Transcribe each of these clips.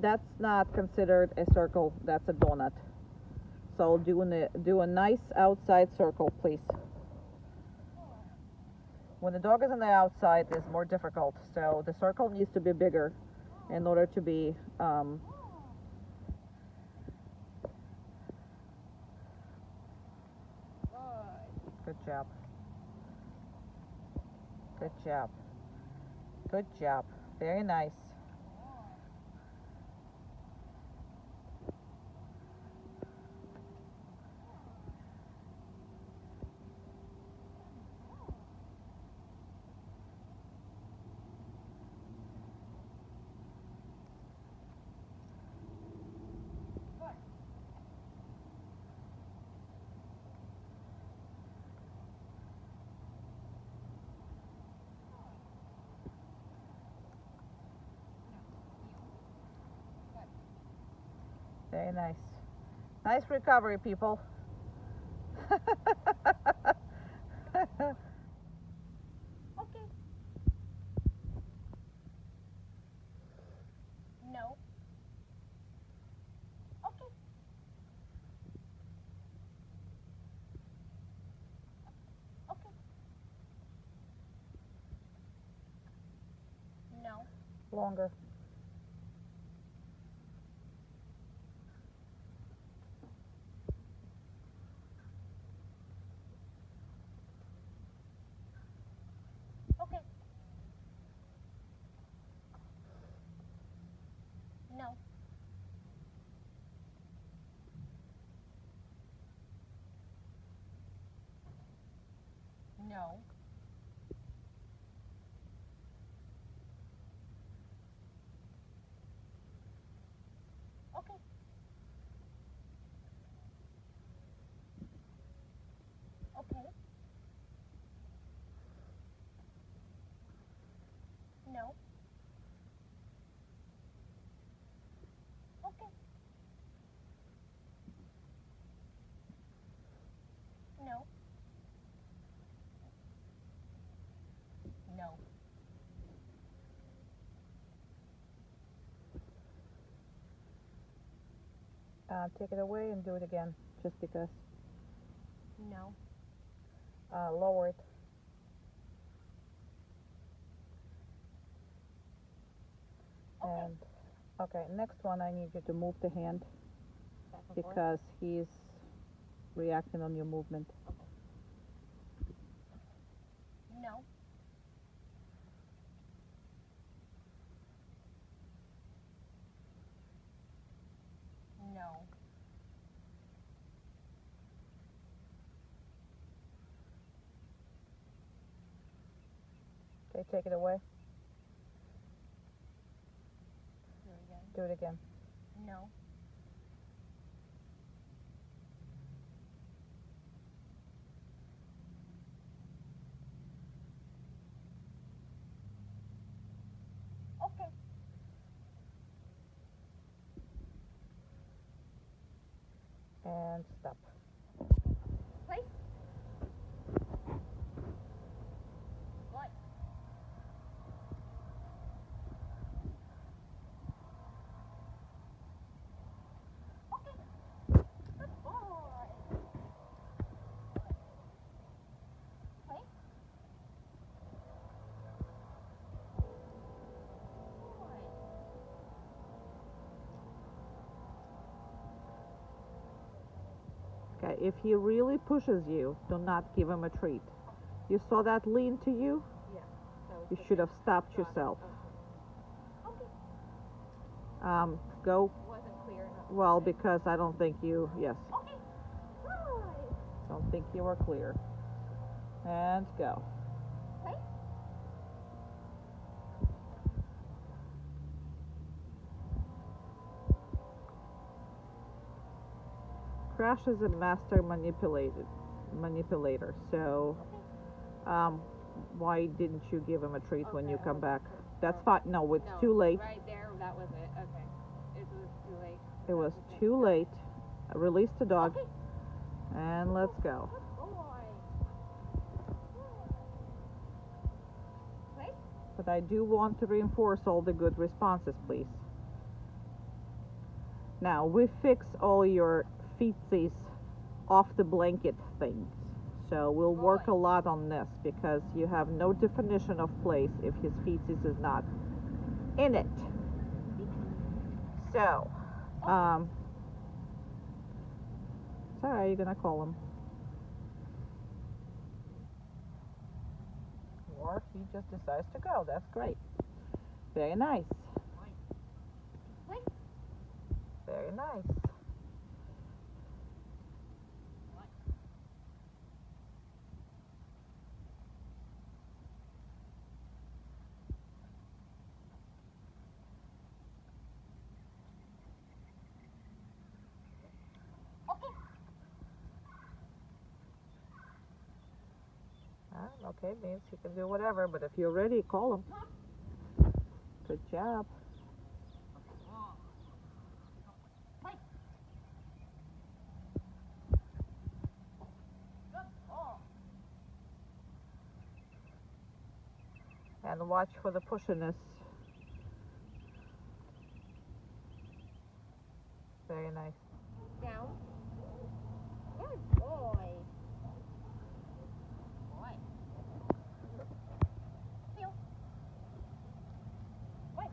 That's not considered a circle, that's a donut. So do a nice outside circle, please. When the dog is on the outside, it's more difficult. So the circle needs to be bigger in order to be good job. Good job. Good job. Very nice. Very nice. Nice recovery, people. Okay. No. Okay. Okay. No. Longer. Okay. No. No. Okay. Okay. No. Okay. No. No. Take it away and do it again, just because. No. Lower it. Okay. And okay, next one I need you to move the hand Back and forth. because he's reacting on your movement. No. No. Okay, take it away. Do it again. Do it again. No. Okay. And stop. Place. Good. Okay. Good boy. Place. Good. Okay, if he really pushes you, do not give him a treat. You saw that lean to you? Yeah. You should have stopped yourself. Okay. Go. Wasn't clear enough. Well, because I don't think you, yes, Okay. Good. don't think you were clear. And go. Place. Crash is a master manipulator. So, Okay. why didn't you give him a treat when you Okay, come back? okay. That's fine. No, it's No, too late. Right there, that was it. Okay. It was too late. It was too late. Release the dog. Okay. And let's go. Good boy. Place. But I do want to reinforce all the good responses, please. Now we fix all your feetsies off the blanket things. So we'll work a lot on this because you have no definition of place if his feces is not in it. So, sorry, you're gonna call him. Or he just decides to go. That's great. Very nice. Very nice. Okay, means you can do whatever, but if you're ready, call him. Good job. And watch for the pushiness. Very nice. Down. Good boy. Boy. Heel. Boy.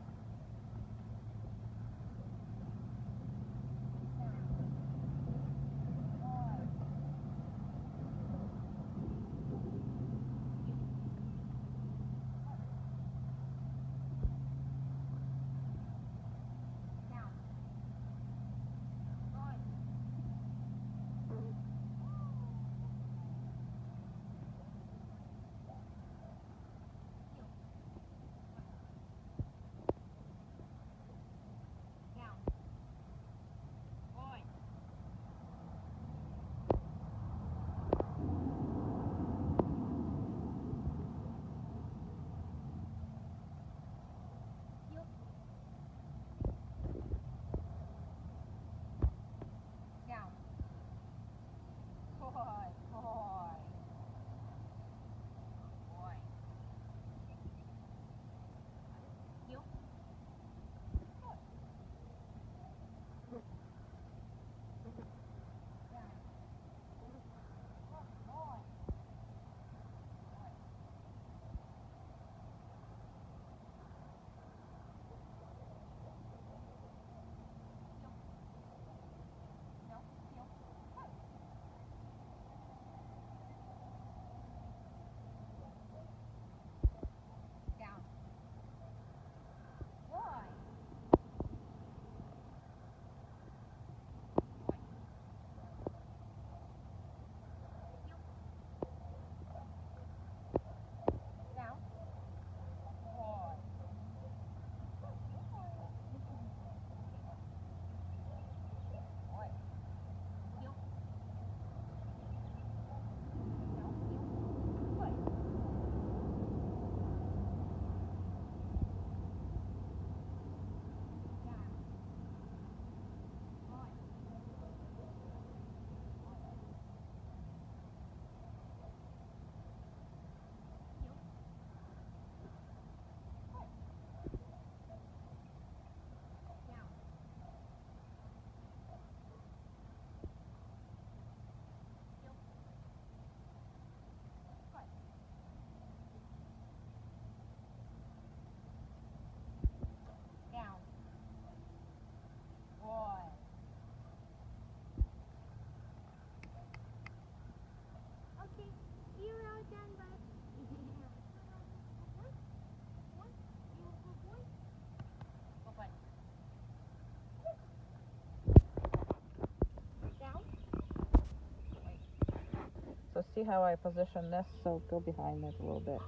So see how I position this? So go behind it a little bit.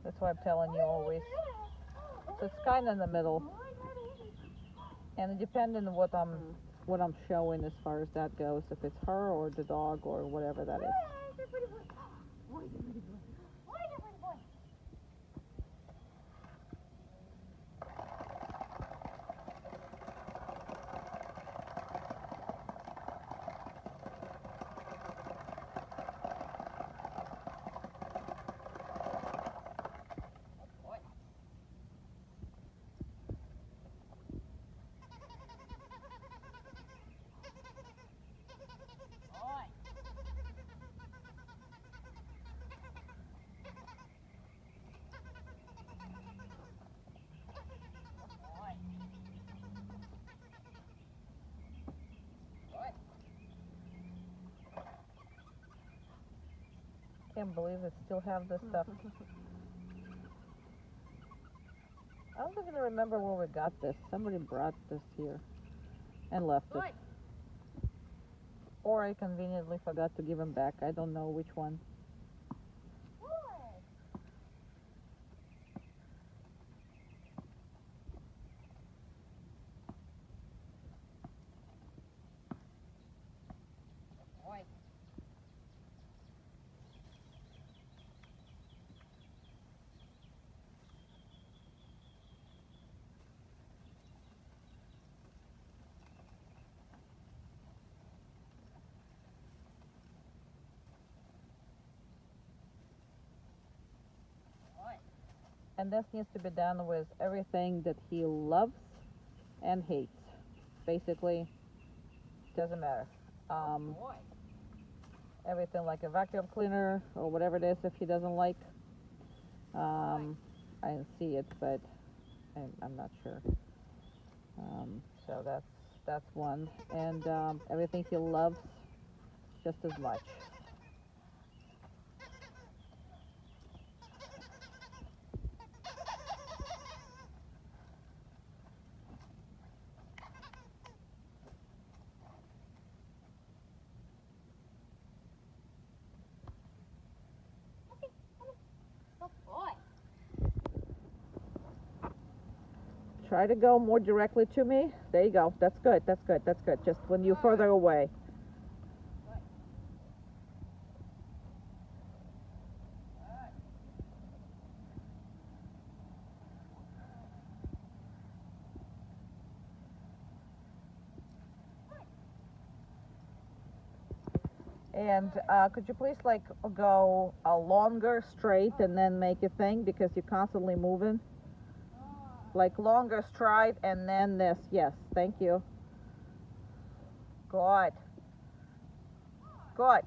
That's why I'm telling you always. So it's kind of in the middle. And depending on what I'm showing as far as that goes, if it's her or the dog or whatever that is. can't believe it still have this stuff. I don't even remember where we got this. Somebody brought this here and left it. Or I conveniently forgot to give them back. I don't know which one. And this needs to be done with everything that he loves and hates. Basically, doesn't matter. Everything like a vacuum cleaner or whatever it is if he doesn't like. I didn't see it, but I'm not sure. So that's one. And everything he loves just as much. Try to go more directly to me. There you go. That's good. That's good. That's good. Just when you're further away. And could you please like go longer straight and then make a thing because you're constantly moving? Like longer stride and then this. Yes, thank you. Good. Good.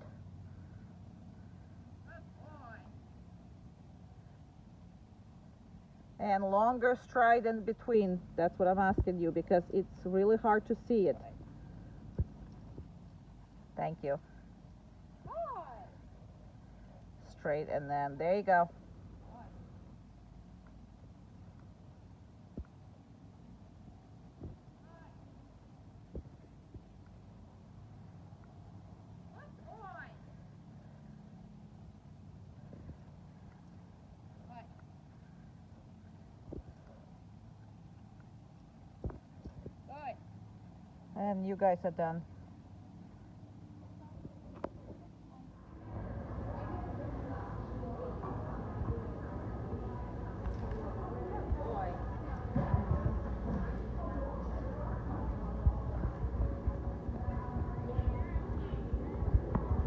And longer stride in between. That's what I'm asking you because it's really hard to see it. Thank you. Straight and then there you go. And you guys are done.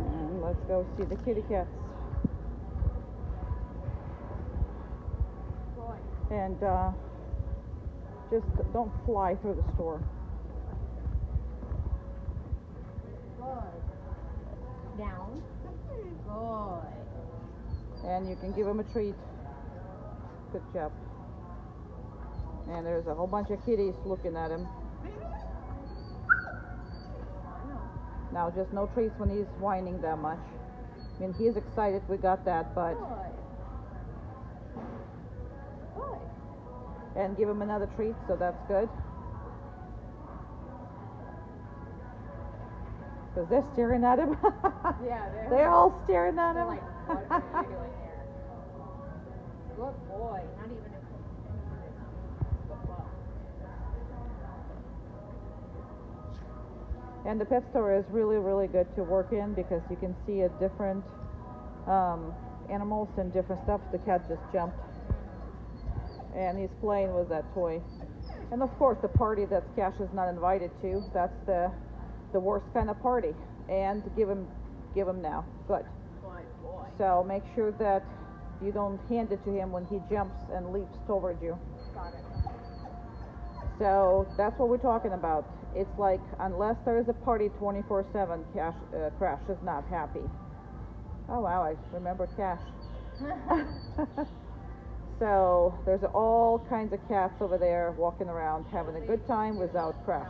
And let's go see the kitty cats. And just don't fly through the store. Down. Good. And you can give him a treat. Good job. And there's a whole bunch of kitties looking at him. Now just no treats when he's whining that much. I mean, he's excited we got that, but... And give him another treat, so that's good. Because they're staring at him. Yeah, they're all staring at him. Like, what are you doing here? Good boy. Not even a And the pet store is really, really good to work in because you can see a different animals and different stuff. The cat just jumped. And he's playing with that toy. And of course, the party that Cash is not invited to, that's the worst kind of party. And give him now. Good. boy. So make sure that you don't hand it to him when he jumps and leaps toward you. Got it. So that's what we're talking about. It's like unless there is a party 24/7, Crash is not happy. Oh wow, I remember Cash. So there's all kinds of cats over there walking around having a good time without Crash.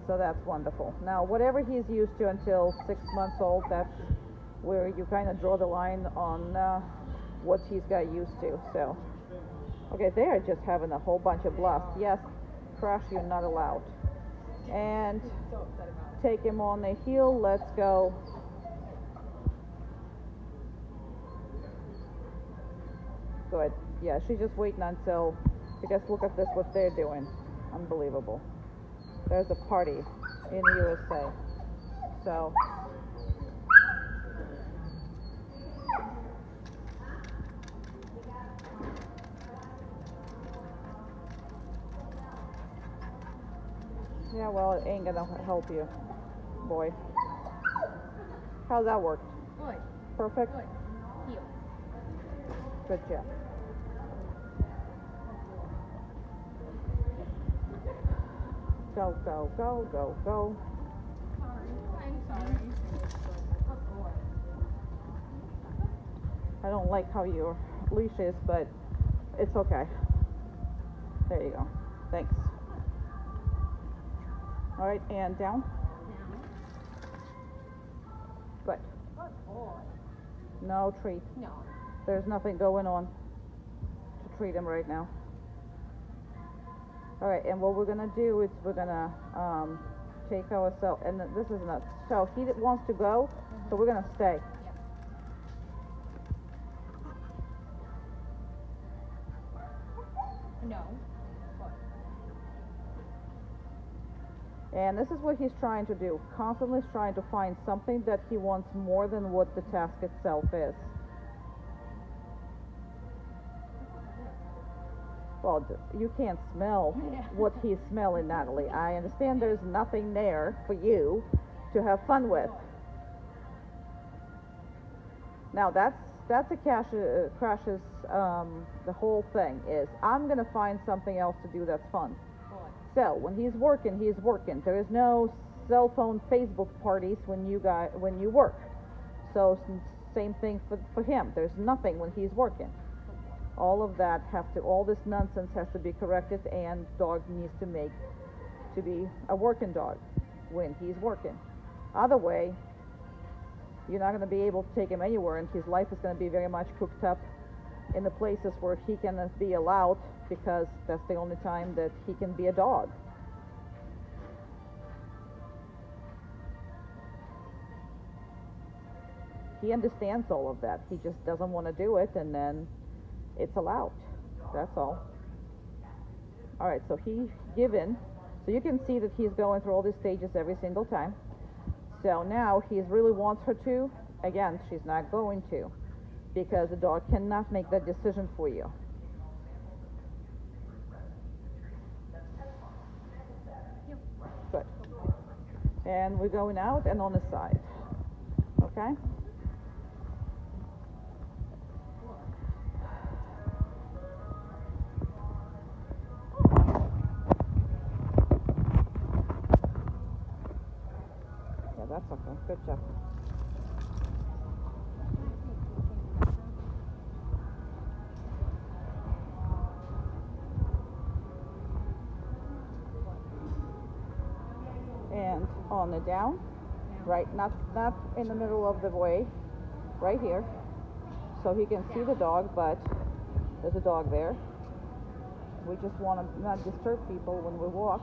So that's wonderful. Now, whatever he's used to until 6 months old, that's where you kind of draw the line on what he's got used to. So, okay, they are just having a whole bunch of blast. Yes, Crash, you're not allowed. And take him on the heel. Let's go. Good. Yeah, she's just waiting until, because look at this, what they're doing. Unbelievable. There's a party in the USA. So, yeah, well, it ain't gonna help you, boy. How's that work? Good. Perfect? Good. Heel. Good job. Go, go, go, go, go. I'm sorry. Good boy. I don't like how your leash is, but it's okay. There you go. Thanks. All right, and down. Now. Good. Good boy. No treat. No. There's nothing going on to treat him right now. All right, and what we're gonna do is we're gonna take ourselves, and this is not, so he wants to go, so we're gonna stay. No. Good. And this is what he's trying to do, constantly trying to find something that he wants more than what the task itself is. Well, you can't smell what he's smelling, Natalie. I understand there's nothing there for you to have fun with. Now that's a Crash's, the whole thing is, I'm gonna find something else to do that's fun. Good. So when he's working, he's working. There is no cell phone Facebook parties when you work. So same thing for him. There's nothing when he's working. All of that all this nonsense has to be corrected, and dog needs to be a working dog when he's working. Other way, you're not going to be able to take him anywhere, and his life is going to be very much cooked up in the places where he can be allowed, because that's the only time that he can be a dog. He understands all of that. He just doesn't want to do it, and then it's allowed. That's all. All right, so he's given. So you can see that he's going through all these stages every single time. So now he really wants her to. Again, she's not going to, because the dog cannot make that decision for you. Good. And we're going out and on the side. Okay? That's okay. Good job. And on the down, right, not in the middle of the way, right here, so he can see the dog, but there's a dog there. We just want to not disturb people when we walk,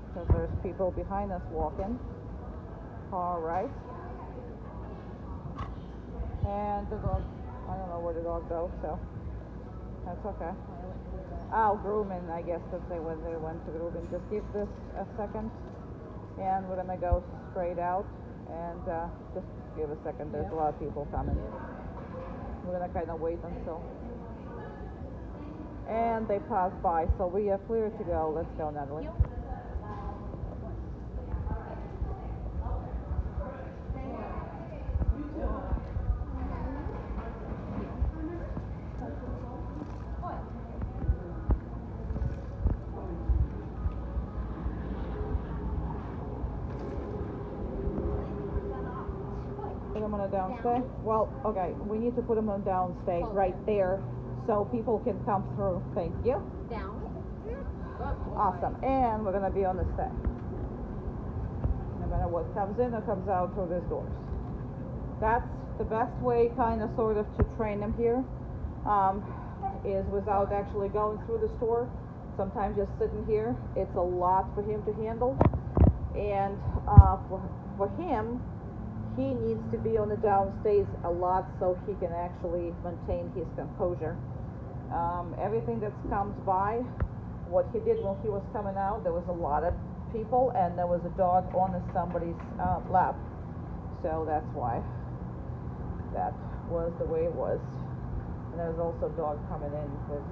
because there's people behind us walking. All right. And the dog, I don't know where the dog goes, so that's okay. I'll groom in, I guess, that when they went to grooming. Just give this a second, and we're gonna go straight out, and just give a second. There's a lot of people coming. We're gonna kind of wait until, and they pass by, so we are clear to go. Let's go, Natalie. Put them on a downstay? Well, okay, we need to put them on downstay right there so people can come through. Thank you. Down. Good boy. Awesome. And we're going to be on the stay. matter what comes in or comes out through these doors. That's the best way, kind of, sort of, to train him here, is without actually going through the store. Sometimes just sitting here, it's a lot for him to handle, and for him, he needs to be on the downstays a lot so he can actually maintain his composure. Everything that comes by, what he did when he was coming out, there was a lot of people, and there was a dog on somebody's lap, so that's why that was the way it was. And there was also a dog coming in with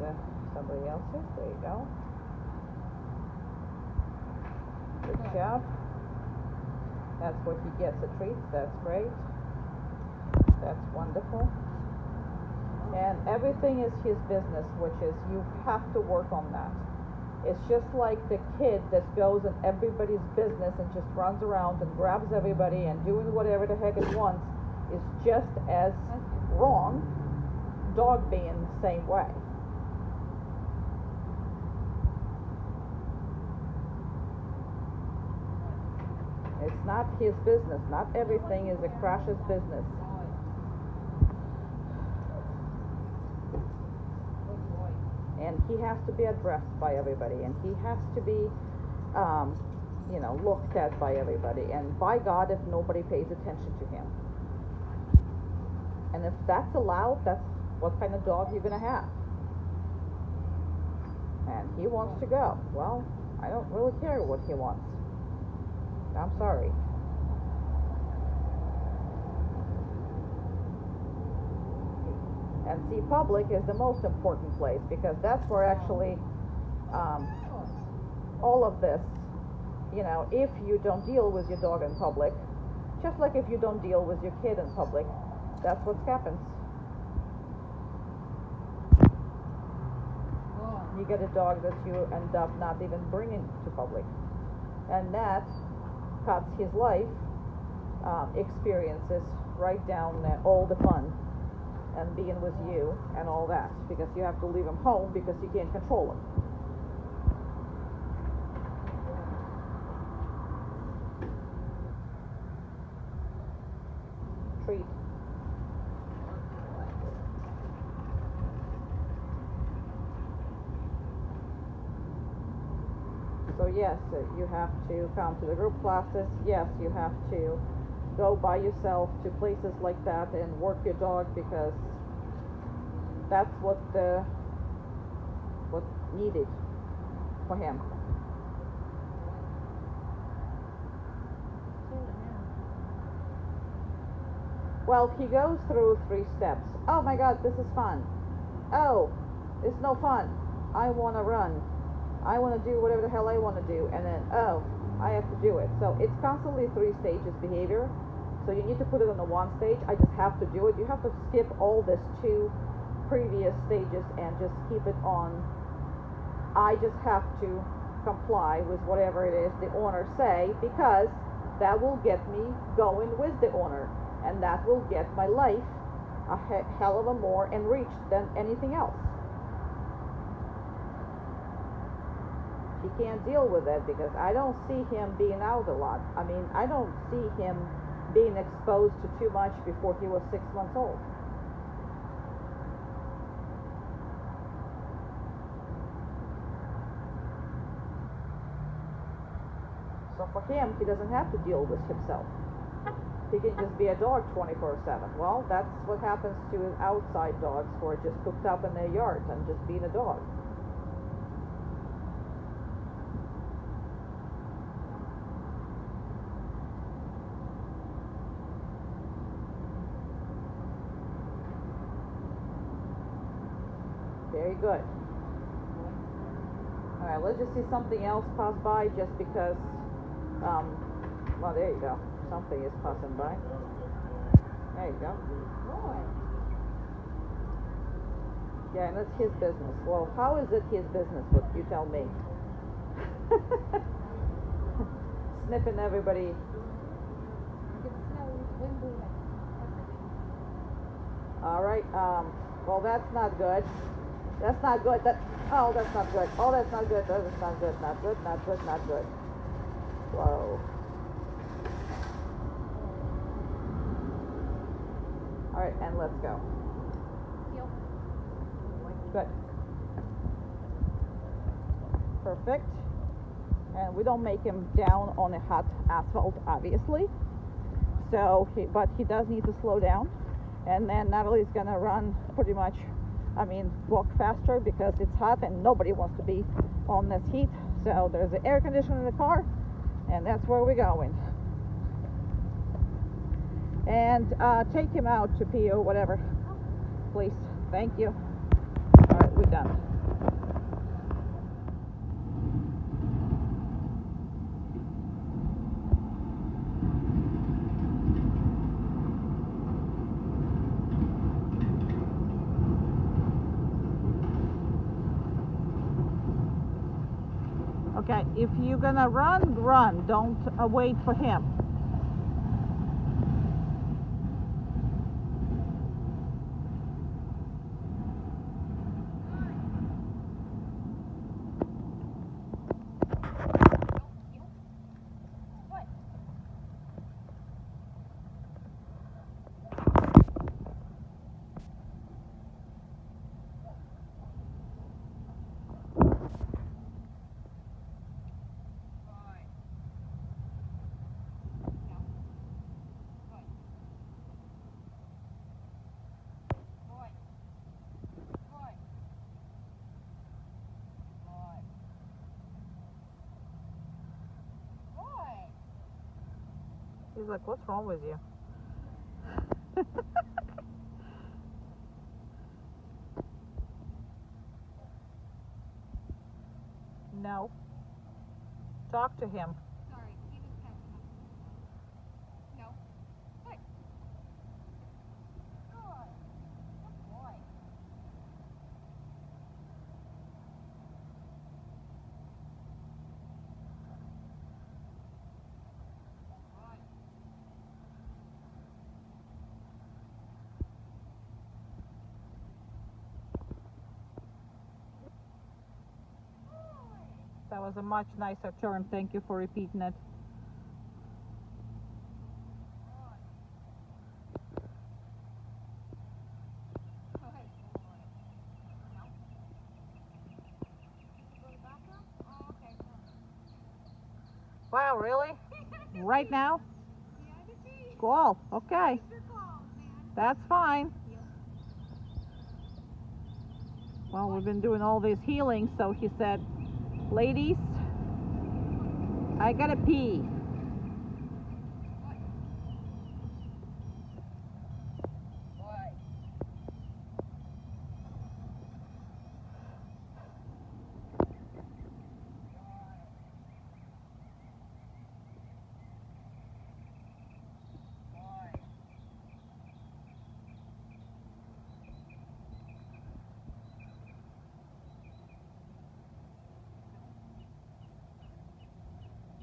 somebody else's. There you go. Good job. That's what he gets, a treat. That's great. That's wonderful. And everything is his business, which is, you have to work on that. It's just like the kid that goes in everybody's business and just runs around and grabs everybody and doing whatever the heck it wants, is just as wrong. Dog being the same way. It's not his business. Not everything is a Crash's business. And he has to be addressed by everybody, and he has to be, looked at by everybody. And by God, if nobody pays attention to him. And if that's allowed, that's what kind of dog you're going to have. And he wants to go. Well, I don't really care what he wants. I'm sorry. And see, public is the most important place, because that's where actually all of this, if you don't deal with your dog in public, just like if you don't deal with your kid in public, that's what happens. You get a dog that you end up not even bringing to public, and that cuts his life experiences right down all the fun and being with you and all that, because you have to leave him home because you can't control him. Treat. So yes, you have to come to the group classes. Yes, you have to go by yourself to places like that and work your dog, because that's what needed for him. Well, he goes through 3 steps. Oh my God, this is fun. Oh, it's no fun. I want to run. I want to do whatever the hell I want to do, and then, oh, I have to do it. So it's constantly 3 stages behavior. So you need to put it on the 1 stage. I just have to do it. You have to skip all this 2 previous stages and just keep it on. I just have to comply with whatever it is the owner say, because that will get me going with the owner, and that will get my life a hell of a more enriched than anything else. He can't deal with it because I don't see him being out a lot. I mean, I don't see him being exposed to too much before he was 6 months old. So for him, he doesn't have to deal with himself. He can just be a dog 24/7. Well, that's what happens to outside dogs who are just cooped up in their yards and just being a dog. Very good. Alright, let's just see something else pass by, just because, well, there you go. Something is passing by. There you go. Yeah, and that's his business. Well, how is it his business? What you tell me. Sniffing everybody. Alright, well, that's not good. That's not good. Oh, that's not good. Oh, that's not good. That's not good. Not good. Not good. Not good. Whoa. Alright, and let's go. Good. Perfect. And we don't make him down on a hot asphalt, obviously. So, but he does need to slow down. And then Natalie's gonna run pretty much, walk faster because it's hot and nobody wants to be on this heat. So there's an air conditioner in the car, and that's where we're going. And take him out to pee or whatever, please. Thank you. All right, we're done. Okay, if you're gonna run, run. Don't wait for him. He's like, what's wrong with you? No. Talk to him. Sorry, he was catching up. No. Good. Good boy. That was a much nicer turn. Thank you for repeating it. Wow, really? Right now? Cool. Okay. That's fine. Well, we've been doing all this healing, so he said, ladies, I gotta pee.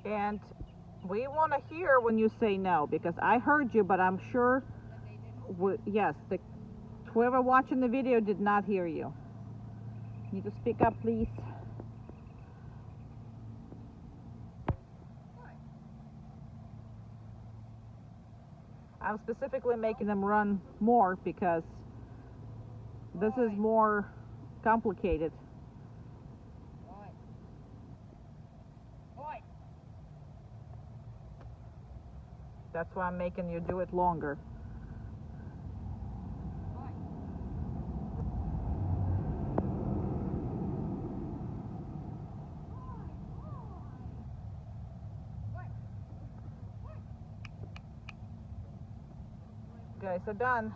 And we want to hear when you say no, because I heard you, but I'm sure, yes, whoever watching the video did not hear you. You need to speak up, please. I'm specifically making them run more because this is more complicated. That's why I'm making you do it longer. Okay, so done.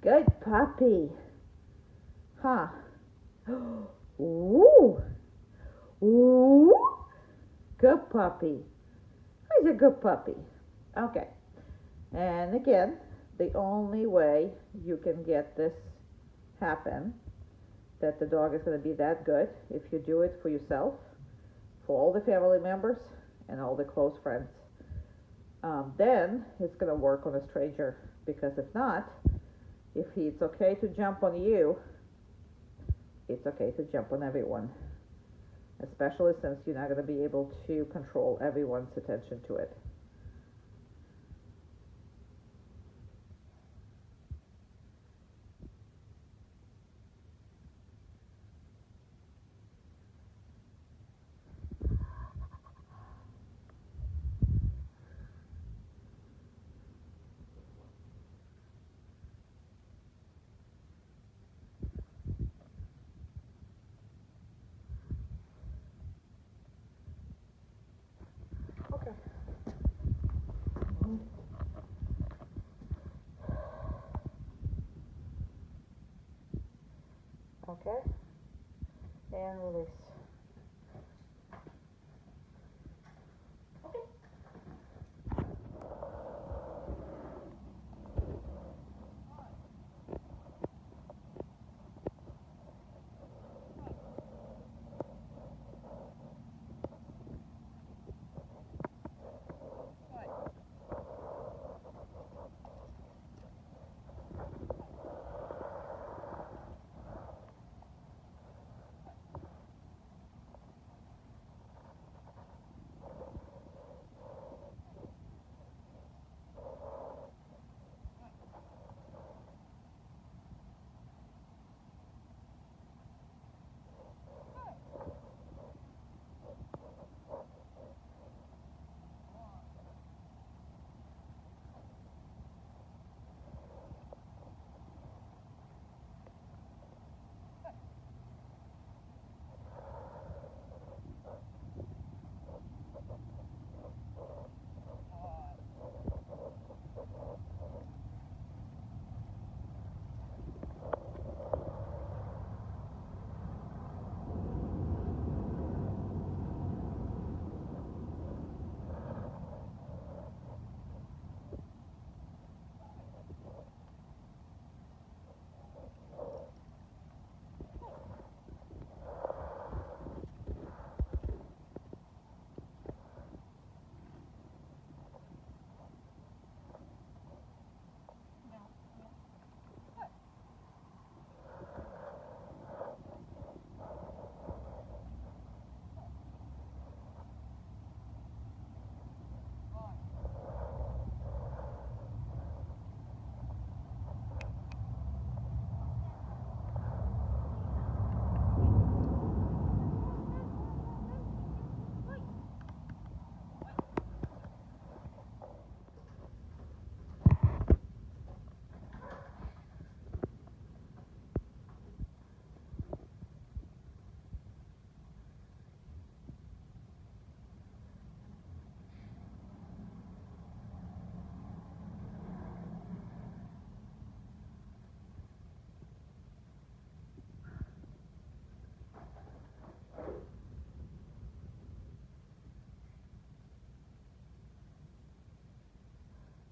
Good puppy. Huh. Ooh. Ooh. Good puppy. He's a good puppy. Okay. And again, the only way you can get this happen, that the dog is going to be that good, if you do it for yourself, for all the family members and all the close friends. Then it's going to work on a stranger, because if not, if it's okay to jump on you, it's okay to jump on everyone, especially since you're not going to be able to control everyone's attention to it. Okay, and release.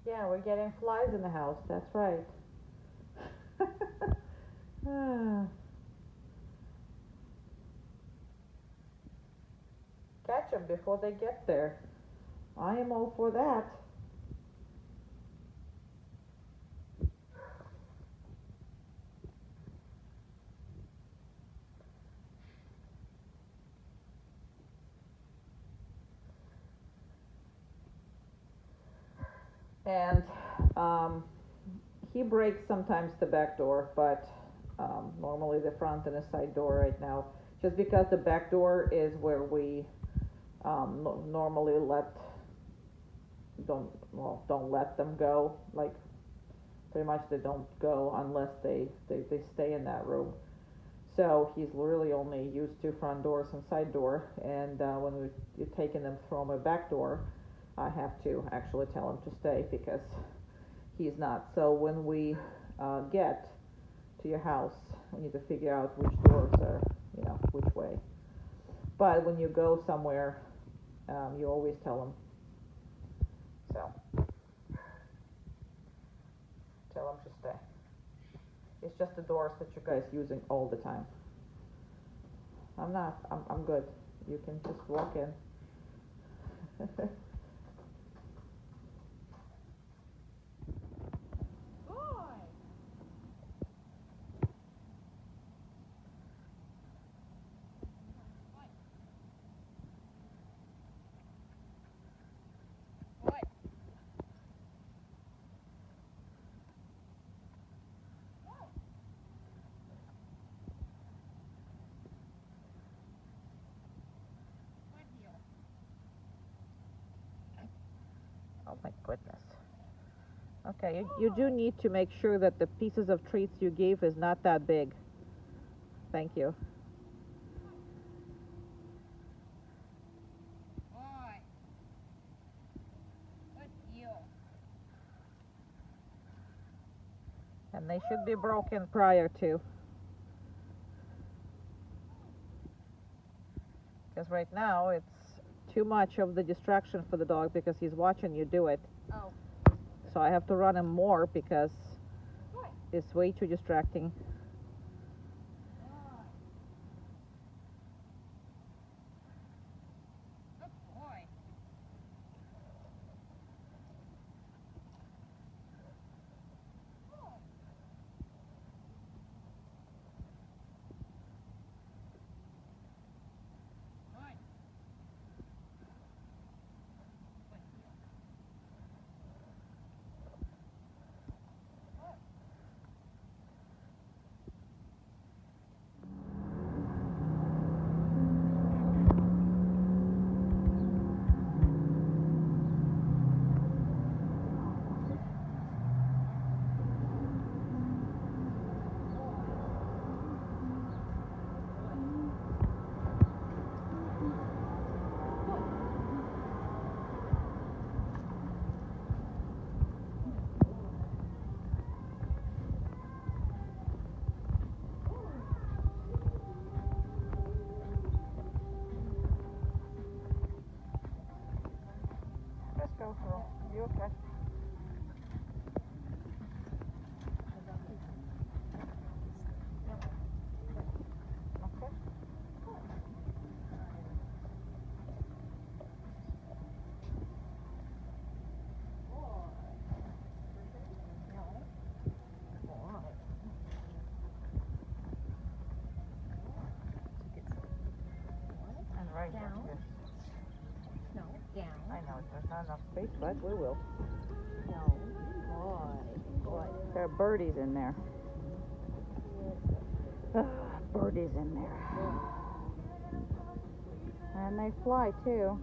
Yeah, we're getting flies in the house, that's right. Catch them before they get there. I am all for that. And he breaks sometimes the back door, but normally the front and the side door right now. Just because the back door is where we normally don't let them go. Like pretty much they don't go unless they stay in that room. So he's really only used to front doors and side door. And when we're taking them from a back door, I have to actually tell him to stay because he's not. So when we get to your house. We need to figure out which doors are, which way. But when you go somewhere, you always tell them. So, tell them to stay. It's just the doors that you guys using all the time. I'm good. You can just walk in. Oh my goodness. Okay, you do need to make sure that the pieces of treats you gave is not that big. Thank you. Boy. Good deal. And they should be broken prior to. Because right now it's too much of the distraction for the dog because he's watching you do it. Oh. So I have to run him more because it's way too distracting. Good boy. Let's go, girl. You okay? Right Down. here. No, down. I know there's not enough space, but we will. No. Boy. There are birdies in there. Birdies in there. And they fly too.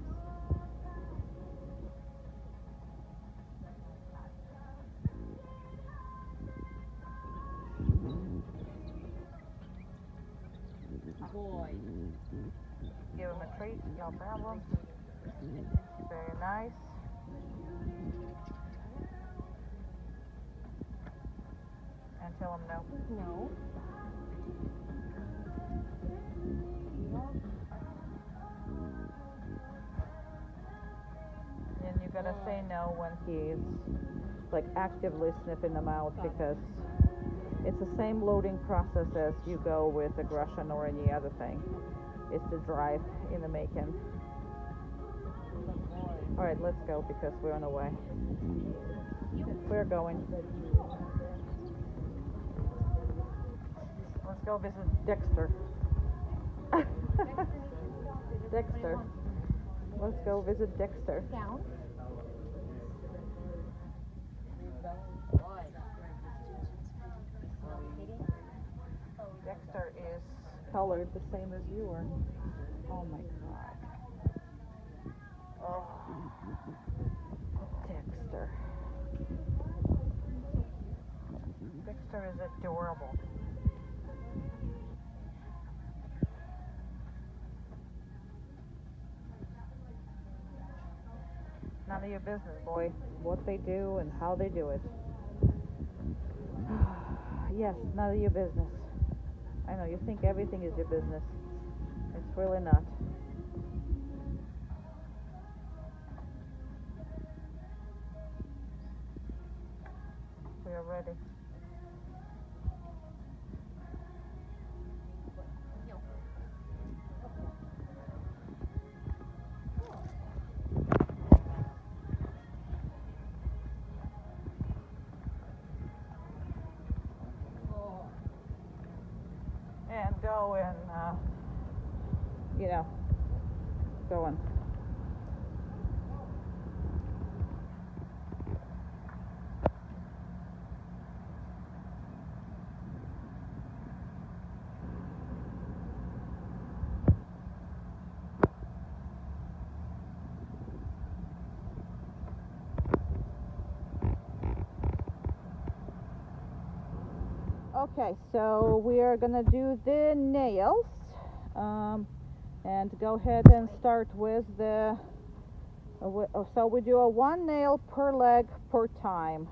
Boy. Give him a treat, no problem. Very nice. And tell him no. No. And you gotta say no when he's like actively sniffing them out because it's the same loading process as you go with aggression or any other thing. It's the drive in the making. Alright, let's go because we're on the way. We're going. Let's go visit Dexter. Dexter. Let's go visit Dexter. Down. Dexter is colored the same as you are. Oh my god. Oh. Dexter. Dexter is adorable. None of your business, boy, what they do and how they do it. Yes, none of your business. I know, you think everything is your business. It's really not. We are ready. And go and, going. Okay, so we are gonna do the nails, and go ahead and start with the. So we do a one nail per leg per time.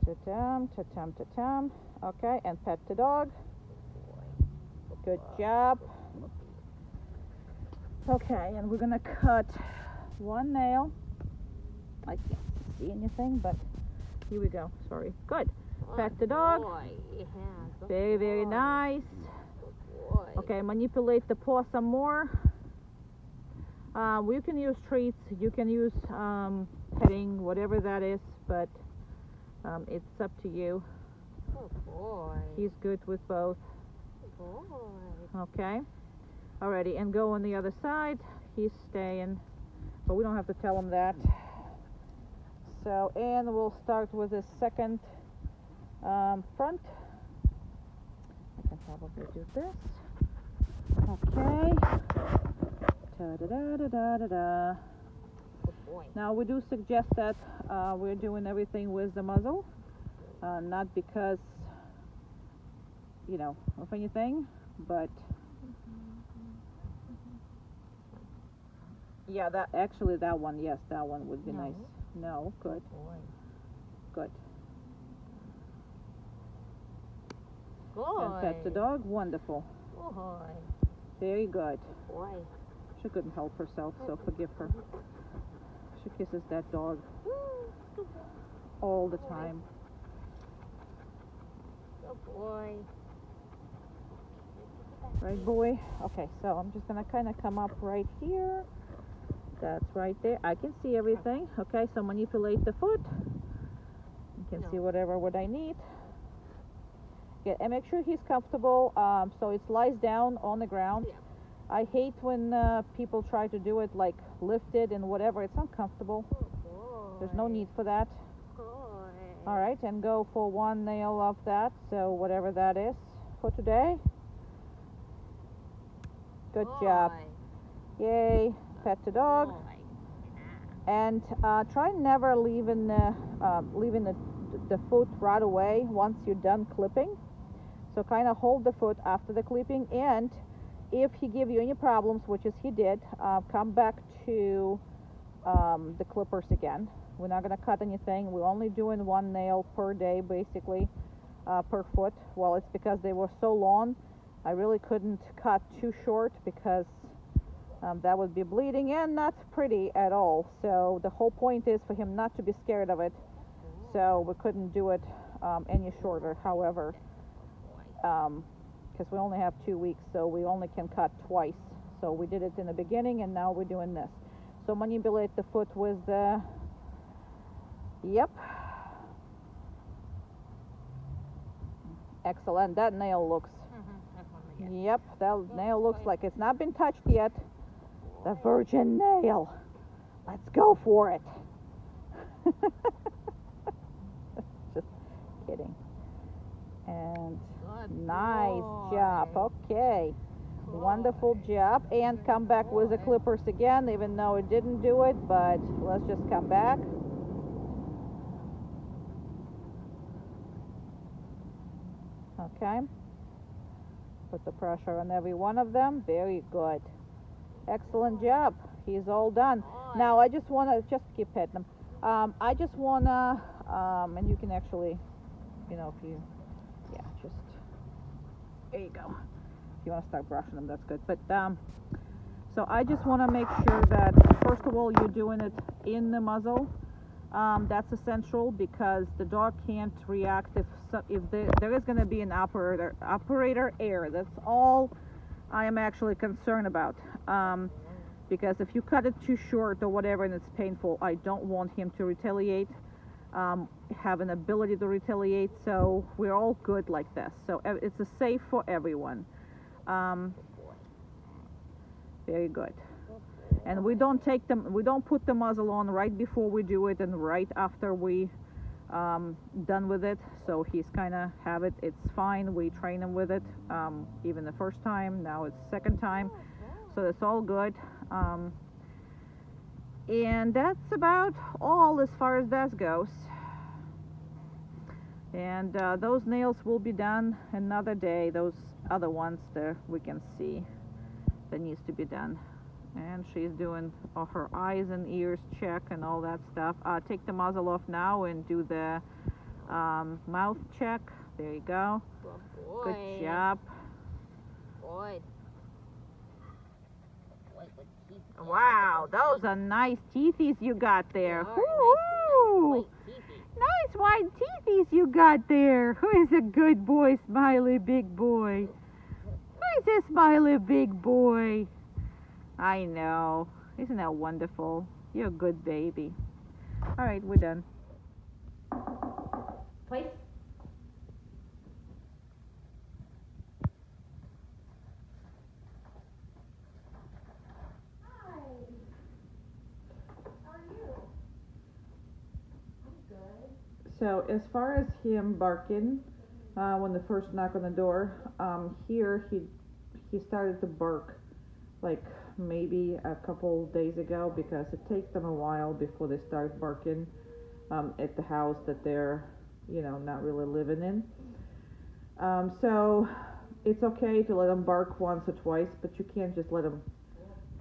Ta-tam, ta-tam, ta-tam. Okay, and pet the dog. Good job. Okay, and we're gonna cut one nail. I can't see anything, but here we go. Sorry. Good. Pet the dog. Yeah, Very, very nice. boy. Okay, manipulate the paw some more. You can use treats, you can use petting, whatever that is, but it's up to you. Oh boy. He's good with both. Boy. Okay. Alrighty, and go on the other side. He's staying, but we don't have to tell him that. So, and we'll start with the second front. I can probably do this. Okay. Ta-da-da-da-da-da-da. Oh boy. Now we do suggest that we're doing everything with the muzzle, not because, of anything, but yeah, that one, yes, that one would be No. nice. No, good, Boy. good. Boy. And pet the dog, wonderful, Boy. very good. Boy. She couldn't help herself, so forgive her. She kisses that dog all the time. Good boy. Right, boy? Okay, so I'm just gonna kind of come up right here. That's right there. I can see everything. Okay, so manipulate the foot. You can see what I need. Yeah, and make sure he's comfortable. So it lies down on the ground. Yeah. I hate when people try to do it like lifted and whatever. It's uncomfortable. Oh boy. There's no need for that. Boy. All right, and go for one nail of that. So whatever that is for today. Good job. Yay. Pet the dog. Boy. And try never leaving the foot right away once you're done clipping. So kind of hold the foot after the clipping, and if he give you any problems, which is he did, come back to the clippers again. We're not going to cut anything. We're only doing one nail per day, basically, per foot. Well, it's because they were so long. I really couldn't cut too short because that would be bleeding and not pretty at all. So the whole point is for him not to be scared of it. So we couldn't do it any shorter. However, because we only have 2 weeks, so we only can cut twice. So we did it in the beginning, and now we're doing this. So manipulate the foot with the, yep. Excellent. That nail looks, yep, that nail looks like it's not been touched yet. The virgin nail. Let's go for it. Just kidding. And nice job. Okay. Wonderful job. And come back with the clippers again, even though it didn't do it, but let's just come back. Okay. Put the pressure on every one of them. Very good. Excellent job. He's all done. Now I just want to just keep petting him. I just want to, and you can actually, if you Yeah, just there you go. If you want to start brushing them, that's good. But so I just want to make sure that first of all you're doing it in the muzzle. That's essential because the dog can't react if there is going to be an operator error. That's all I am actually concerned about. Because if you cut it too short or whatever and it's painful, I don't want him to retaliate, have an ability to retaliate. So we're all good like this. So it's a safe for everyone. Very good. And we don't put the muzzle on right before we do it and right after we done with it. So he's kind of have it. It's fine. We train him with it. Even the first time. Now it's second time. So that's all good. And that's about all as far as that goes. And those nails will be done another day. Those other ones there we can see that needs to be done. And she's doing her eyes and ears check and all that stuff. Take the muzzle off now and do the mouth check. There you go. Good boy. Good job. Boy. Wow, those are nice teethies you got there. Nice Nice white teethies you got there. Who is a good boy, Smiley big boy? Who is a Smiley big boy? I know. Isn't that wonderful? You're a good baby. All right, we're done. Place. So as far as him barking, when the first knock on the door, here he started to bark like maybe a couple days ago because it takes them a while before they start barking at the house that they're not really living in. So it's okay to let them bark once or twice, but you can't just let them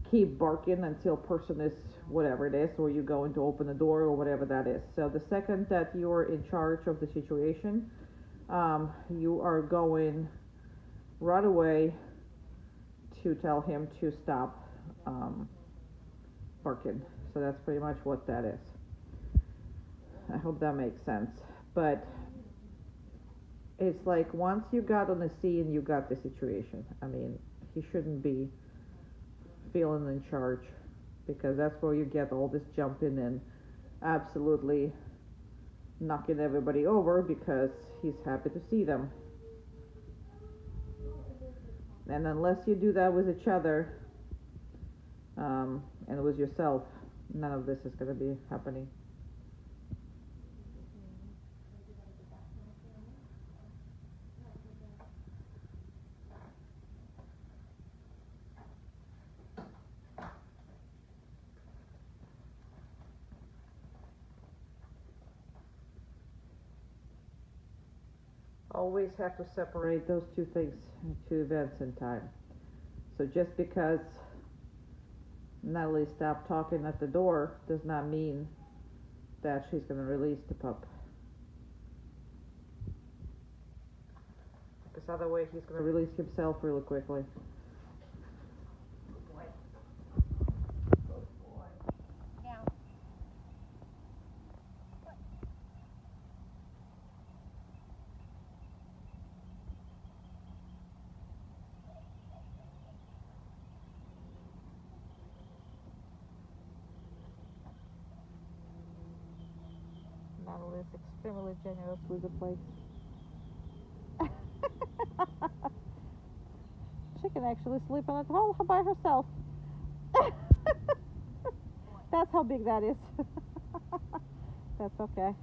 keep barking until person is whatever it is, or you going to open the door or whatever that is. So the second that you're in charge of the situation, you are going right away to tell him to stop barking. So that's pretty much what that is. I hope that makes sense. But it's like once you got on the scene, you got the situation. I mean, he shouldn't be feeling in charge, because that's where you get all this jumping and absolutely knocking everybody over because he's happy to see them. And unless you do that with each other and with yourself, none of this is going to be happening. Always have to separate those two things, two events in time. So just because Natalie stopped talking at the door does not mean that she's going to release the pup. Because other way he's going to release himself really quickly. Natalie is extremely generous with the place. She can actually sleep on it all by herself. That's how big that is. That's okay.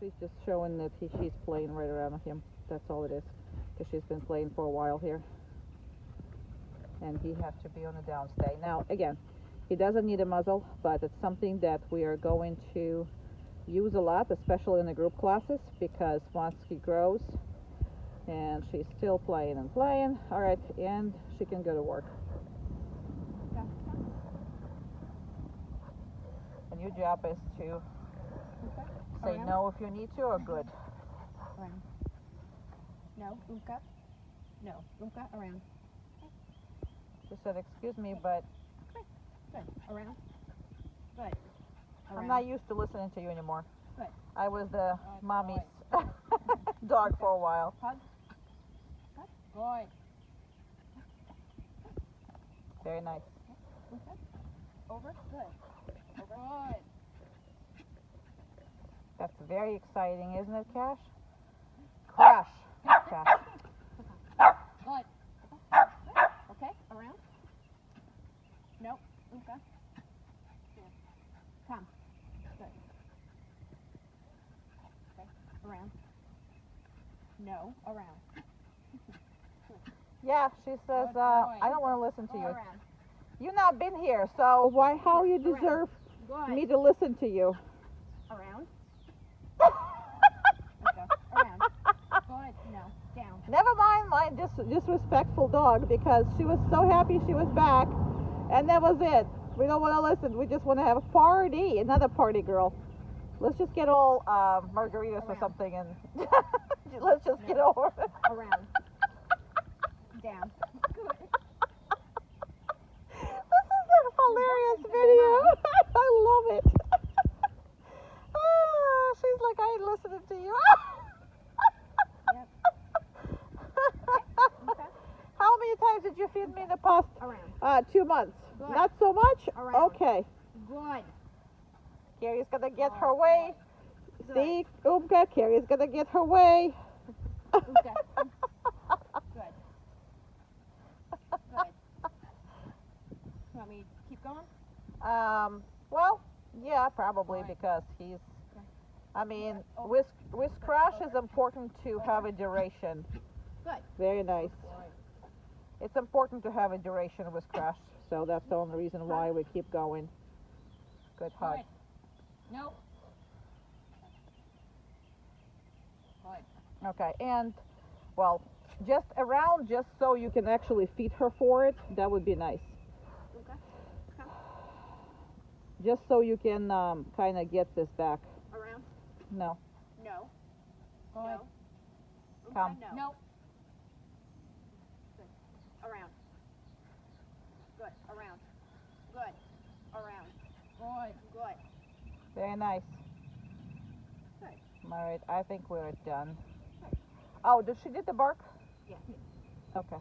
She's just showing that she's playing right around him. That's all it is. Because she's been playing for a while here. And he has to be on a downstay. Now, again, he doesn't need a muzzle, but it's something that we are going to use a lot, especially in the group classes, because once he grows, and she's still playing and playing, all right, and she can go to work. And your job is to say no if you need to, or good. Around. No, Uka. No, Uka, around. She said, excuse me, but Good. Around. Good. Around. I'm not used to listening to you anymore. Good. I was the Good mommy's boy. dog for a while. Hug. Good. Good. Very nice. Okay. Over. Good. Over. Good. That's very exciting, isn't it, Cash? Crash. Cash. Good. Okay. Around. Nope. Okay. Here. Come. Good. Okay. Around. No. Around. Yeah, she says, Good boy. I don't want to listen to Go you. around. You've not been here, so why? How you Around. deserve Good. me to listen to you? Around. Okay. Around. Good. No. Down. Never mind my disrespectful dog, because she was so happy she was back, and that was it. We don't want to listen. We just want to have a party. Another party, girl. Let's just get all margaritas or Around. something, and let's just get over it. Around. Down. Good. This is a hilarious video. I love it. She's like, I ain't listening to you. Yep. Okay. How many times did you feed me in the past Around. 2 months? Good. Not so much? Around. Okay. Good. Carrie's gonna get Oh, her way. Good. See, Umka, Carrie's gonna get her way. Okay. Good. Good. You want me to keep going? Well, yeah, probably, Alright. because he's, Okay. I mean, Oh. with Crash is important to have a duration. Good. Very nice. It's important to have a duration with Crash, so that's the only reason why we keep going. Good hug. Good. Nope. Good. Okay, and, well, just around, just so you can actually feed her for it, that would be nice. Okay. Come. Just so you can kind of get this back. Around. No. No. Good. No. Come. No. Nope. Good. Around. Good. Around. Good. Around. Good. Good. Very nice. Good. All right, I think we're done. Oh, did she get the bark? Yeah. Okay.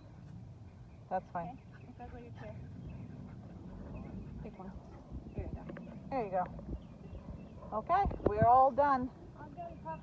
That's fine. Okay. Go to your chair. Pick one. There you go. There you go. Okay, we're all done. I'm done, Pup.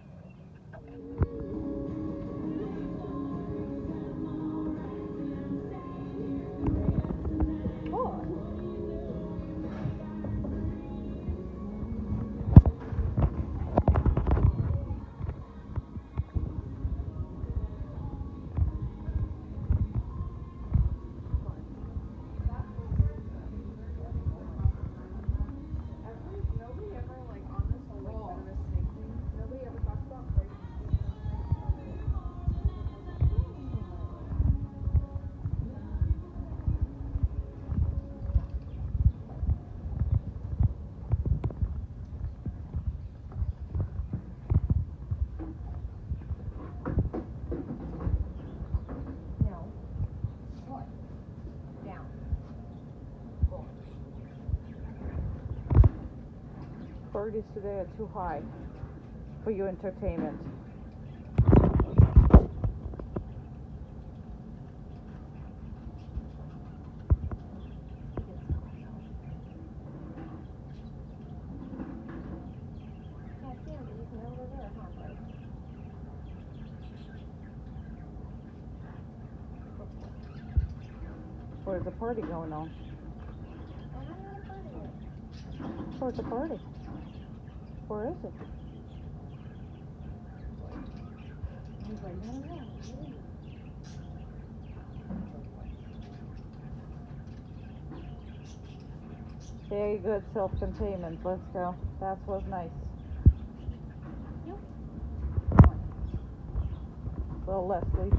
Birdies today are too high for your entertainment. Where's the party going on? Where's the party? Where is it? Very good self-containment. Let's go. That was nice. A little less, please.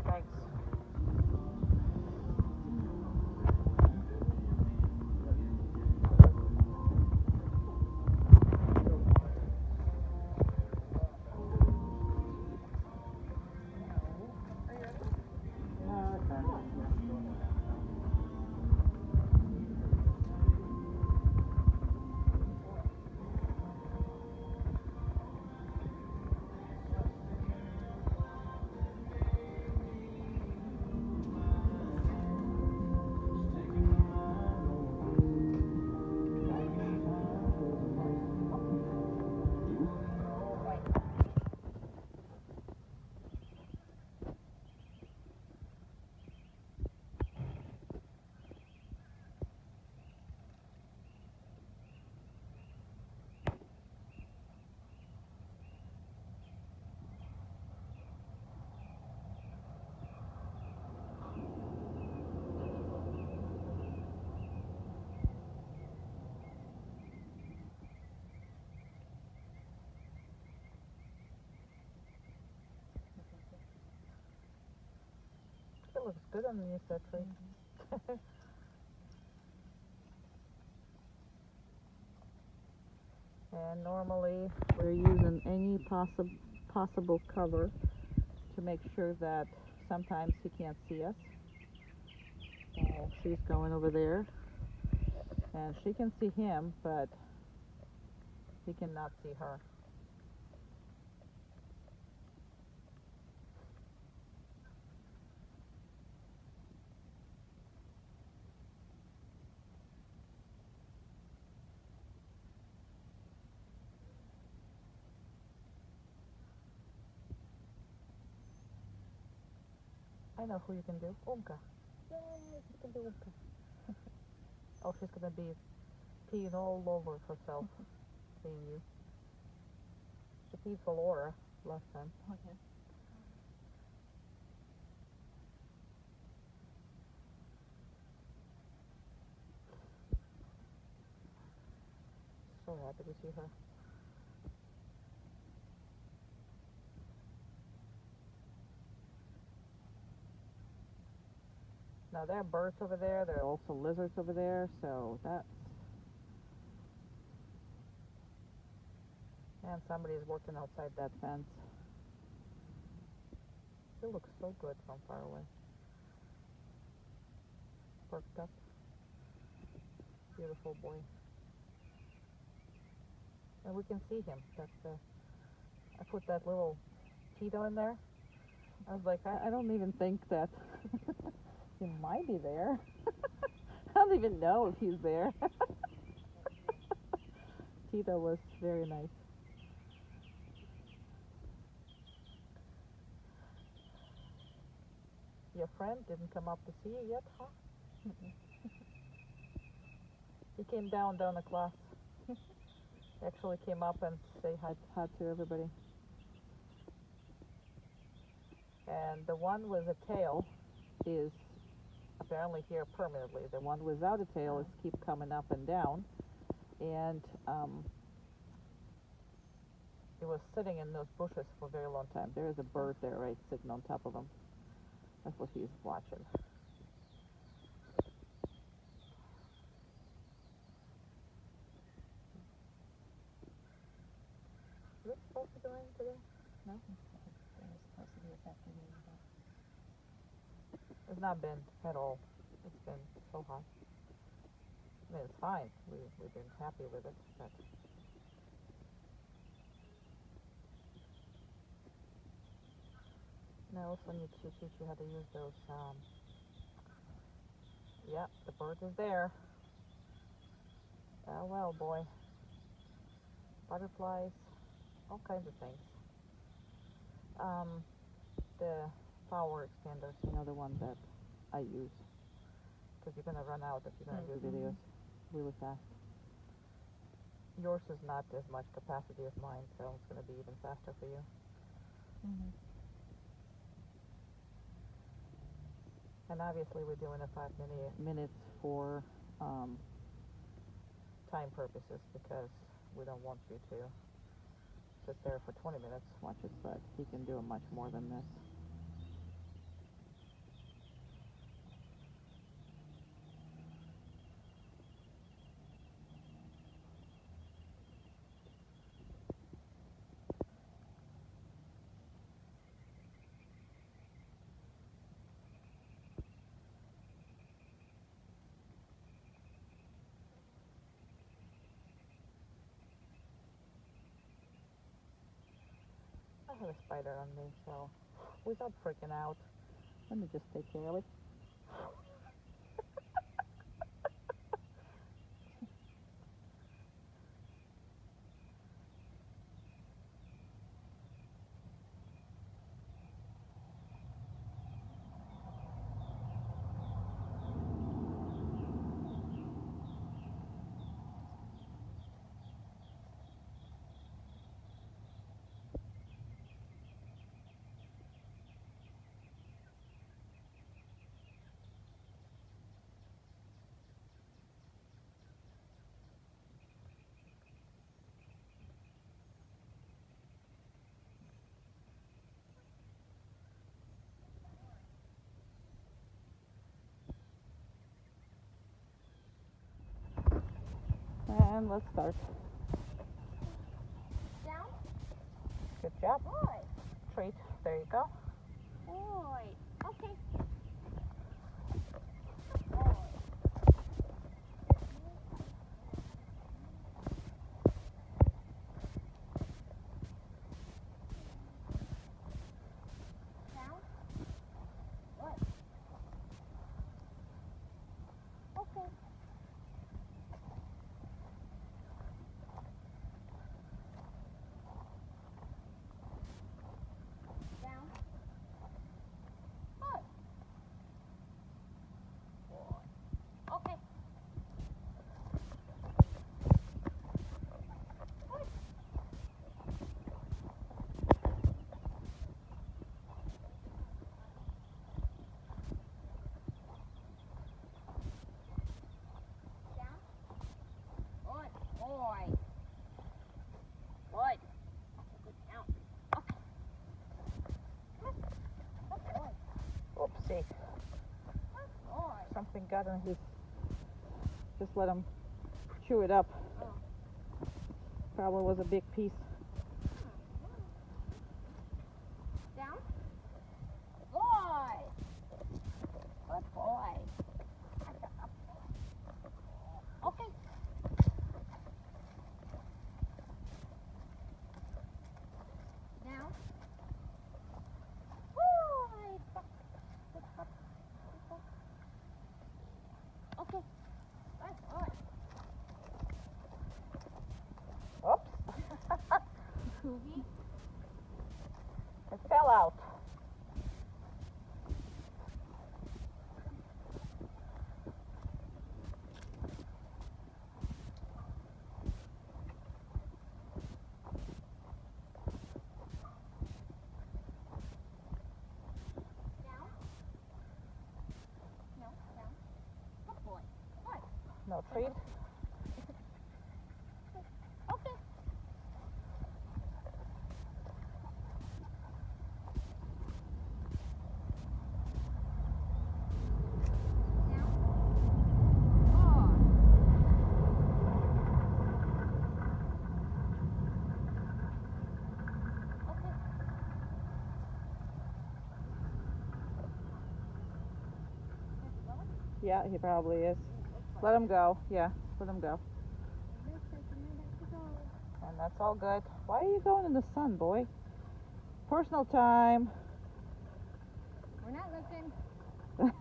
Thanks. It looks good underneath that tree. And normally we're using any possible cover to make sure that sometimes he can't see us. So she's going over there, and she can see him, but he cannot see her. I know who you can do. Umka. Yay, you can do Umka. Oh, she's gonna be peeing all over herself, seeing you. She peed for Laura last time. Okay. So happy to see her. Now there are birds over there, there are also lizards over there, so that's... And somebody is working outside that fence. He looks so good from far away. Perked up. Beautiful boy. And we can see him. That's I put that little Tito in there. I was like, I don't even think that he might be there. I don't even know if he's there. Tito was very nice. Your friend didn't come up to see you yet, huh? He came down the class. Actually came up and say hi to everybody. And the one with a tail is apparently here permanently. The one without a tail is keep coming up and down. And it was sitting in those bushes for a very long time. There is a bird there, right, sitting on top of him. That's what he's watching. Is it supposed to be raining today? No? It was supposed to be this afternoon, but It's not been at all. It's been so hot. I mean, it's fine. We've been happy with it, but... And I also need to teach you how to use those, yeah, the bird is there. Oh well, boy. Butterflies, all kinds of things. The power extenders, you know, the one that I use. Because you're going to run out if you're going to do videos really fast. yours is not as much capacity as mine, so it's going to be even faster for you. Mm-hmm. And obviously we're doing a 5 minutes for time purposes because we don't want you to sit there for 20 minutes, watch it, but he can do much more than this. I have a spider on me, so without freaking out, let me just take care of it. And let's start. Down. Good job. Boy. Treat. There you go. Boy. Okay. Boy. Down. Boy. Okay. Down. Boy. Boy. Okay. Boy. Down. Boy. Boy. Boy. Good count. Okay. Good boy. Oopsie. Good boy. Something got in his. Just let him chew it up. Oh. Probably was a big piece. Down. Boy. Good boy. Okay. Down. Boy. Okay. Good boy. Oops. Movie. It fell out. Down. No. Down. Good boy. Boy. No treat. Okay. Down. Boy. Okay. Yeah, he probably is. Let him go. Yeah, let him go. And that's all good. Why are you going in the sun, boy? Personal time. We're not looking. I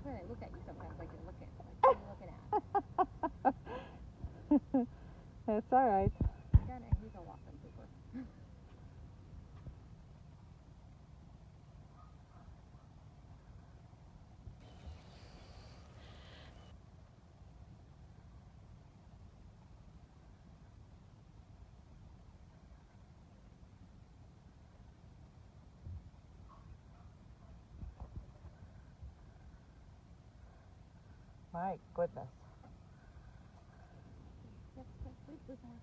swear I look at you sometimes like you're looking. Like, what are you looking at? It's all right. He's a walking super. My goodness. Let's sleep with her.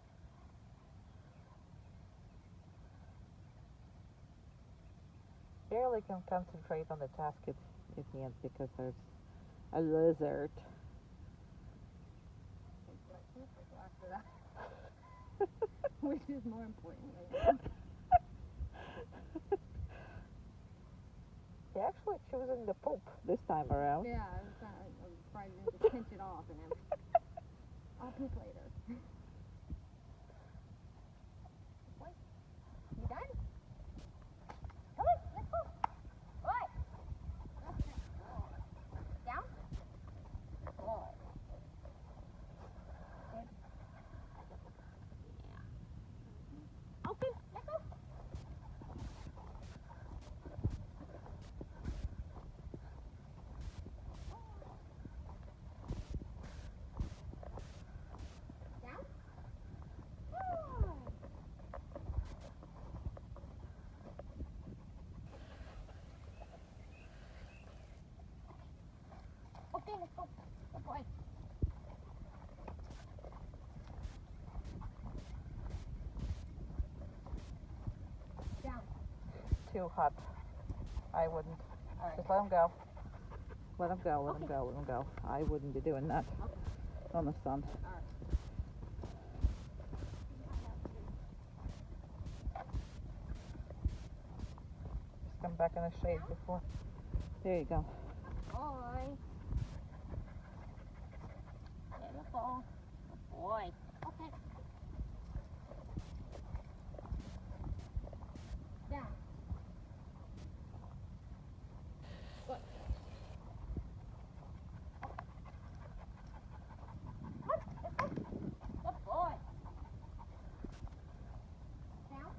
Barely can concentrate on the task at hand because there's a lizard. After that. Which is more important right now. You're actually choosing the poop this time around. Yeah, I'm trying to just pinch it off and then I'll poop later. Boy, you done? Come on, let's go. Boy. Down. Boy. Good. Yeah. Okay, let's go. Okay, let's go. Good boy. Down. Too hot. I wouldn't. All right. Just let him go. Let him go, let him go, let him go. I wouldn't be doing that on the sun. All right. Just come back in the shade before. There you go. Boy. Beautiful. Good boy. Okay. Down. Good. Good boy. Down.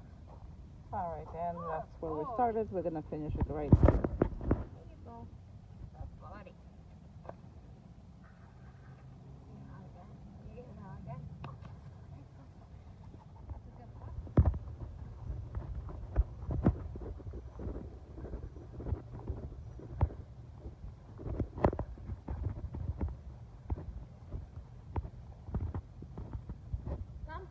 All right, and that's where we Oh. started. We're gonna finish it right. There you go. Good buddy. You get out again. That's a good one. Come.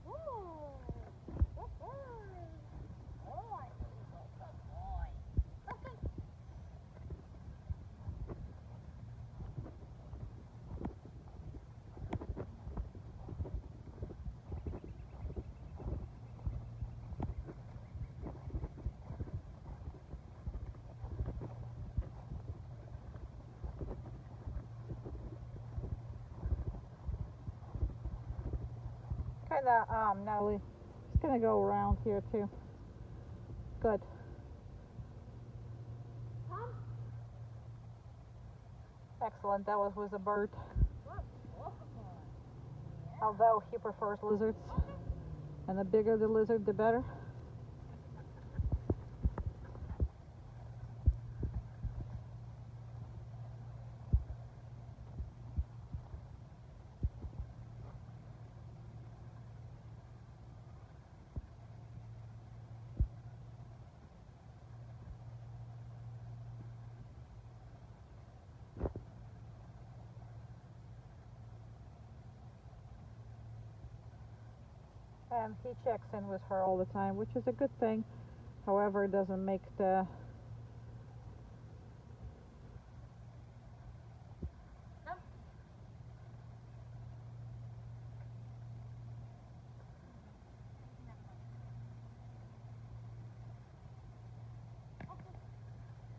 Ooh. Good boy. Boy. Good boy. Okay. Kinda, Natalie, just gonna go around here too. Good. Come. Excellent. That was a bird. Good. Good. Although he prefers lizards. And the bigger the lizard, the better. And he checks in with her all the time, which is a good thing. However, it doesn't make the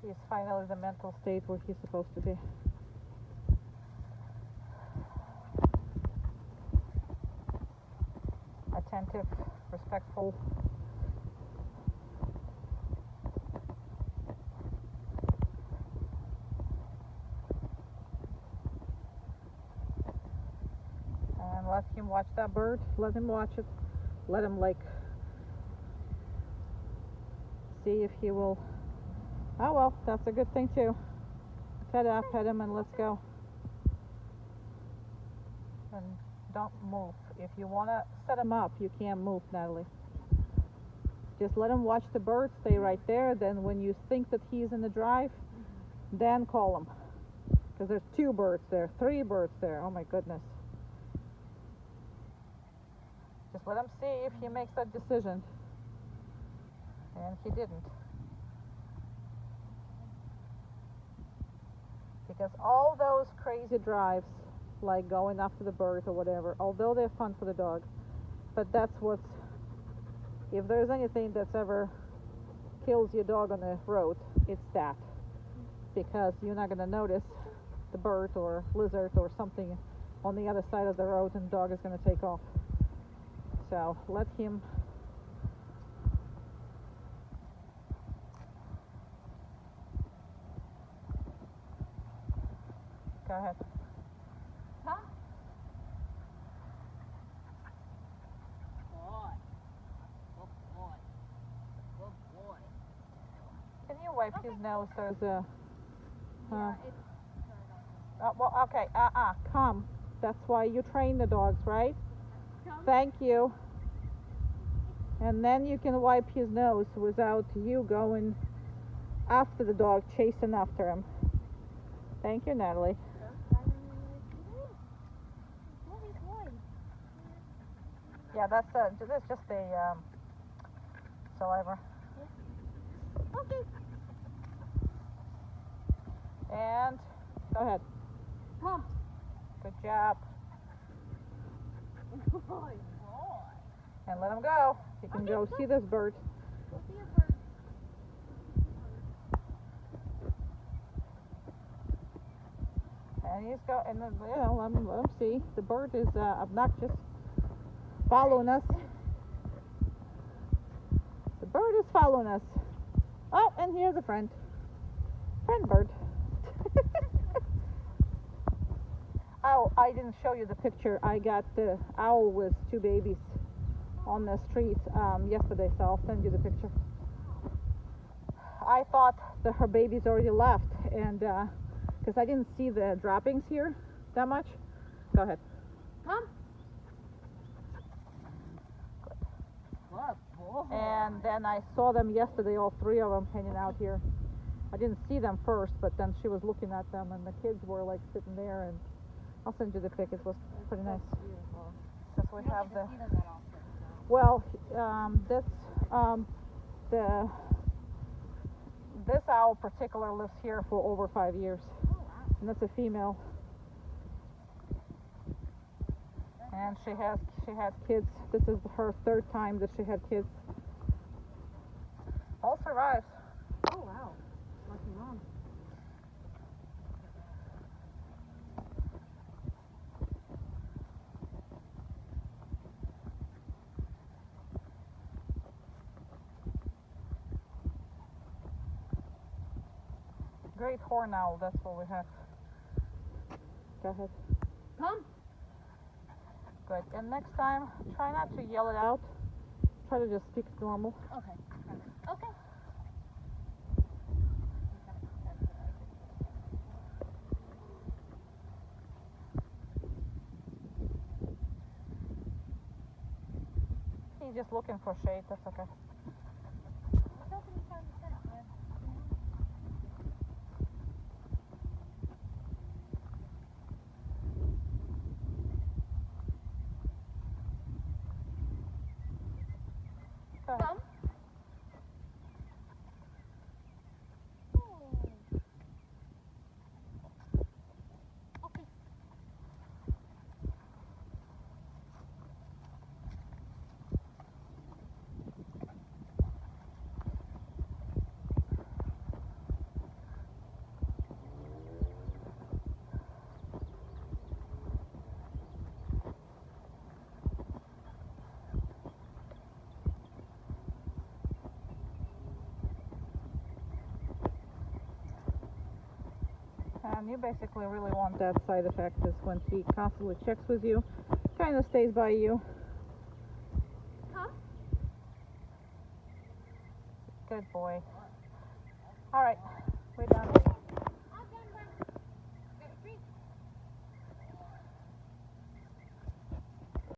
he's finally the mental state where he's supposed to be. Attentive, respectful. And let him watch that bird. Let him watch it. Let him see if he will. Oh well, that's a good thing too. Pet him and let's go. And don't move. If you want to set him up, you can't move, Natalie. Just let him watch the bird, stay right there. Then when you think that he's in the drive, then call him. Because there's 2 birds there, 3 birds there. Oh my goodness. Just let him see if he makes that decision. And he didn't. Because all those crazy drives, like going after the birds or whatever, although they're fun for the dog, but that's what's, if there's anything that's ever kills your dog on the road, it's that. Because you're not going to notice the bird or lizard or something on the other side of the road, and the dog is going to take off. So let him. Go ahead. Huh? Boy. Good boy. Good boy. Can you wipe his nose? There's a. Yeah, it's Well, okay. Come. That's why you train the dogs, right? Come. Thank you. And then you can wipe his nose without you going after the dog, chasing after him. Thank you, Natalie. Yeah, that's just a saliva. Okay. And go ahead. Come. Good job. Boy. Boy. And let him go. You can go see this bird. Go see a bird. And he's go, and then, let him see. The bird is obnoxious, following us. The bird is following us. Oh, and here's a friend bird. Oh, I didn't show you the picture. I got the owl with 2 babies on the street yesterday, so I'll send you the picture. I thought that her babies already left, and because I didn't see the droppings here that much. Go ahead. Come. Good boy. And then I saw them yesterday, all 3 of them hanging out here. I didn't see them first, but then she was looking at them, and the kids were like sitting there, and I'll send you the pic. It was pretty nice. Beautiful. Because we have the. See them that often, so. Well, this owl particular lives here for over 5 years, Oh, wow. and that's a female. And she has kids. This is her 3rd time that she had kids. All survives. Oh, wow. Lucky mom. Great horn owl, that's what we have. Go ahead. Come. Good. And next time, try not to yell it out. Try to just speak normal. Okay. Okay. He's just looking for shade, that's okay. Go ahead. Come. Okay. And you basically really want that side effect is when he constantly checks with you, kind of stays by you. Come. Good boy. All right, we're done.